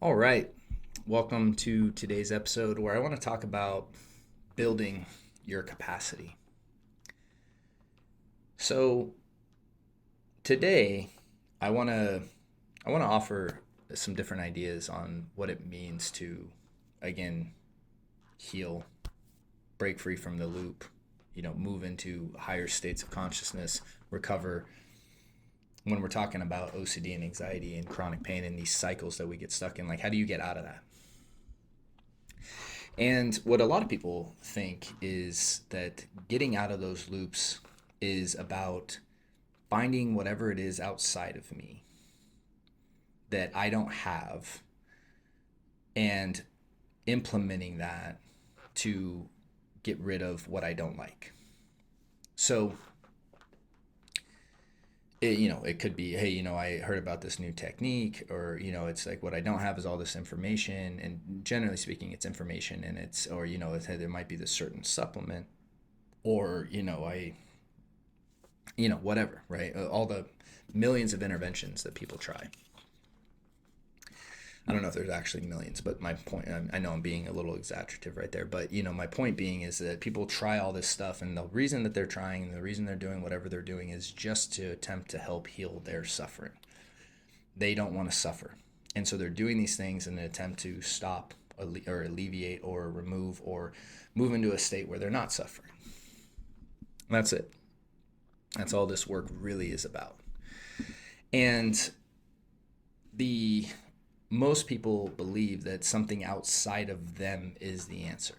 All right. Welcome to today's episode where I want to talk about building your capacity. So, today I want to offer some different ideas on what it means to again heal, break free from the loop, move into higher states of consciousness, recover when we're talking about OCD and anxiety and chronic pain and these cycles that we get stuck in. Like, how do you get out of that? And what a lot of people think is that getting out of those loops is about finding whatever it is outside of me that I don't have and implementing that to get rid of what I don't like. So, it could be, hey, I heard about this new technique, or, it's like what I don't have is all this information. And generally speaking, it's information, and there might be this certain supplement, or, whatever, right? All the millions of interventions that people try. I don't know if there's actually millions, but my point, I know I'm being a little exaggerative right there, but my point being is that people try all this stuff, and the reason that they're trying and the reason they're doing whatever they're doing is just to attempt to help heal their suffering. They don't want to suffer. And so they're doing these things in an attempt to stop or alleviate or remove or move into a state where they're not suffering. That's it. That's all this work really is about. And the most people believe that something outside of them is the answer.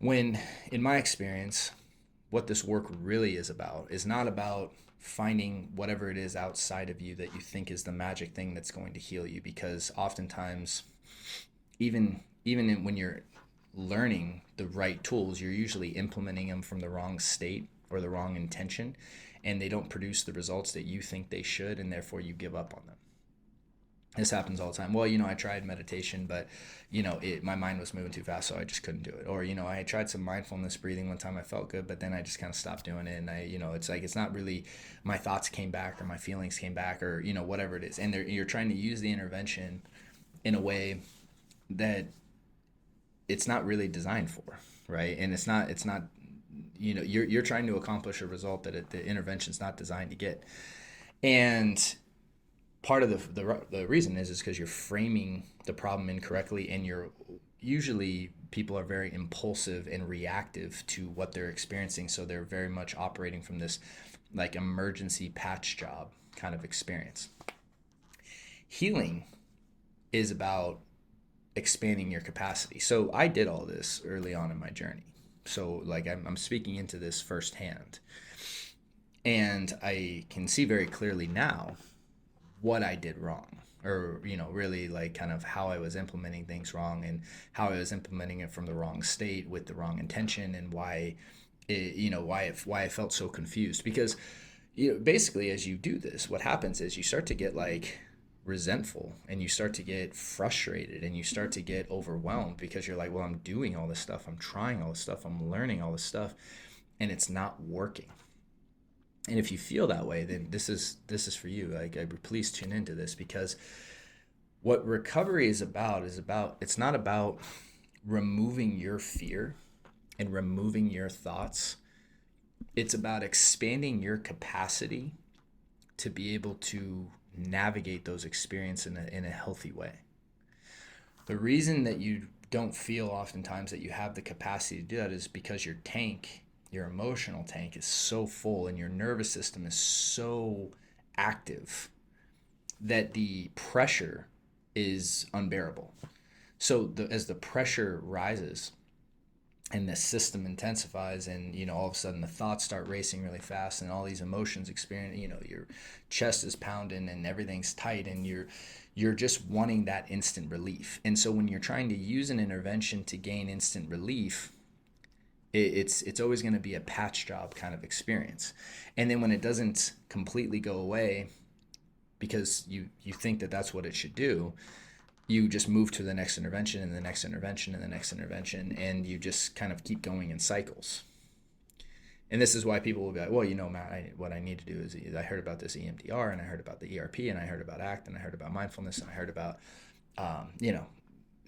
When, in my experience, what this work really is about is not about finding whatever it is outside of you that you think is the magic thing that's going to heal you, because oftentimes, when you're learning the right tools, you're usually implementing them from the wrong state or the wrong intention, and they don't produce the results that you think they should, and therefore you give up on them. This happens all the time. Well, I tried meditation, but my mind was moving too fast, so I just couldn't do it. Or I tried some mindfulness breathing one time, I felt good, but then I just kind of stopped doing it. And it's like, it's not really, my thoughts came back or my feelings came back, or whatever it is. And you're trying to use the intervention in a way that it's not really designed for, right? And it's not you're trying to accomplish a result that the intervention's not designed to get. And part of the reason is because you're framing the problem incorrectly, and you're usually, people are very impulsive and reactive to what they're experiencing, so they're very much operating from this like emergency patch job kind of experience. Healing is about expanding your capacity. So I did all this early on in my journey, so like I'm speaking into this firsthand, and I can see very clearly now what I did wrong, or really like kind of how I was implementing things wrong, and how I was implementing it from the wrong state with the wrong intention, and why I felt so confused. Because basically, as you do this, what happens is you start to get like resentful, and you start to get frustrated, and you start to get overwhelmed, because you're like, well, I'm doing all this stuff, I'm trying all this stuff, I'm learning all this stuff, and it's not working. And if you feel that way, then this is for you. Like, please tune into this, because what recovery is about it's not about removing your fear and removing your thoughts. It's about expanding your capacity to be able to navigate those experiences in a healthy way. The reason that you don't feel oftentimes that you have the capacity to do that is because your emotional tank is so full, and your nervous system is so active that the pressure is unbearable. So as the pressure rises and the system intensifies, and all of a sudden the thoughts start racing really fast, and all these emotions experience, your chest is pounding and everything's tight, and you're just wanting that instant relief. And so when you're trying to use an intervention to gain instant relief, it's always going to be a patch job kind of experience. And then when it doesn't completely go away, because you think that that's what it should do, you just move to the next intervention and the next intervention and the next intervention, and you just kind of keep going in cycles. And this is why people will be like, well, Matt, what I need to do is I heard about this EMDR, and I heard about the ERP, and I heard about ACT, and I heard about mindfulness, and I heard about, you know,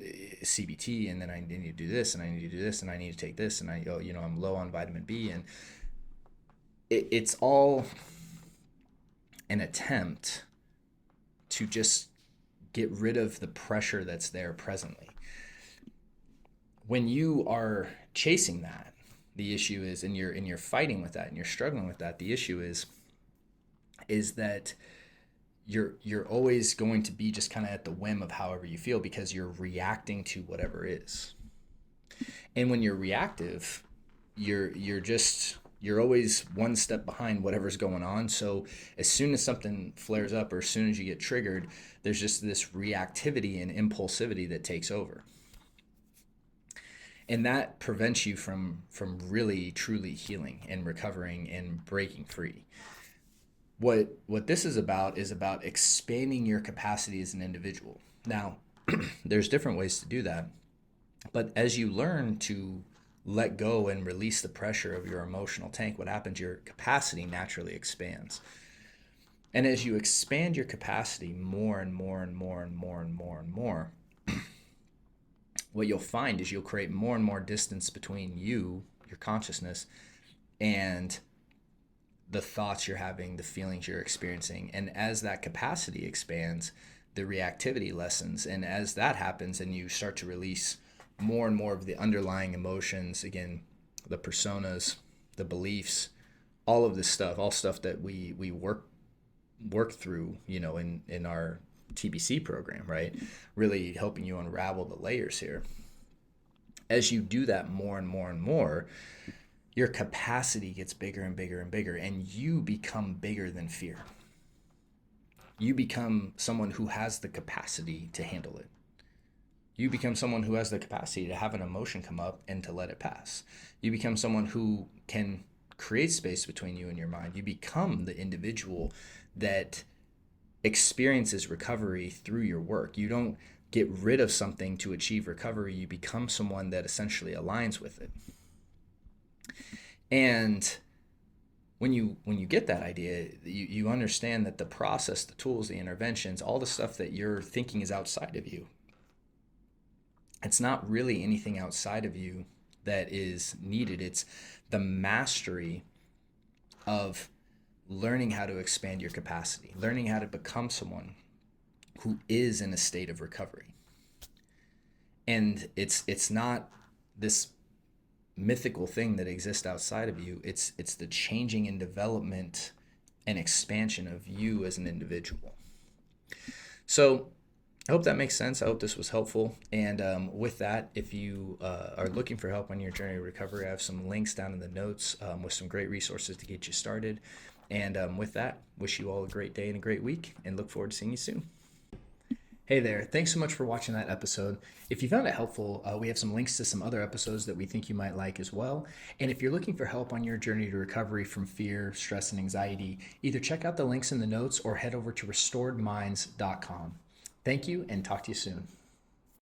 CBT, and then I need to do this, and I need to do this, and I need to take this, and I'm low on vitamin B, and it's all an attempt to just get rid of the pressure that's there presently. When you are chasing that, the issue is, and you're fighting with that, and you're struggling with that, the issue is that you're always going to be just kind of at the whim of however you feel, because you're reacting to whatever is. And when you're reactive, you're always one step behind whatever's going on. So as soon as something flares up, or as soon as you get triggered, there's just this reactivity and impulsivity that takes over. And that prevents you from really truly healing and recovering and breaking free. What this is about expanding your capacity as an individual. Now, there's different ways to do that, but as you learn to let go and release the pressure of your emotional tank, what happens? Your capacity naturally expands. And as you expand your capacity more and more and more and more and more and more, what you'll find is you'll create more and more distance between you, your consciousness, and the thoughts you're having, the feelings you're experiencing. And as that capacity expands, the reactivity lessens. And as that happens, and you start to release more and more of the underlying emotions, again, the personas, the beliefs, all of this stuff, all stuff that we work through, in our TBC program, right? Really helping you unravel the layers here. As you do that more and more and more, your capacity gets bigger and bigger and bigger, and you become bigger than fear. You become someone who has the capacity to handle it. You become someone who has the capacity to have an emotion come up and to let it pass. You become someone who can create space between you and your mind. You become the individual that experiences recovery through your work. You don't get rid of something to achieve recovery. You become someone that essentially aligns with it. And when you get that idea, you understand that the process, the tools, the interventions, all the stuff that you're thinking is outside of you, it's not really anything outside of you that is needed. It's the mastery of learning how to expand your capacity, learning how to become someone who is in a state of recovery. And it's not this mythical thing that exists outside of you. It's the changing and development and expansion of you as an individual. So I hope that makes sense. I hope this was helpful. And with that, if you are looking for help on your journey to recovery, I have some links down in the notes with some great resources to get you started. And with that, wish you all a great day and a great week, and look forward to seeing you soon. Hey there, thanks so much for watching that episode. If you found it helpful, we have some links to some other episodes that we think you might like as well. And if you're looking for help on your journey to recovery from fear, stress, and anxiety, either check out the links in the notes or head over to restoredminds.com. Thank you, and talk to you soon.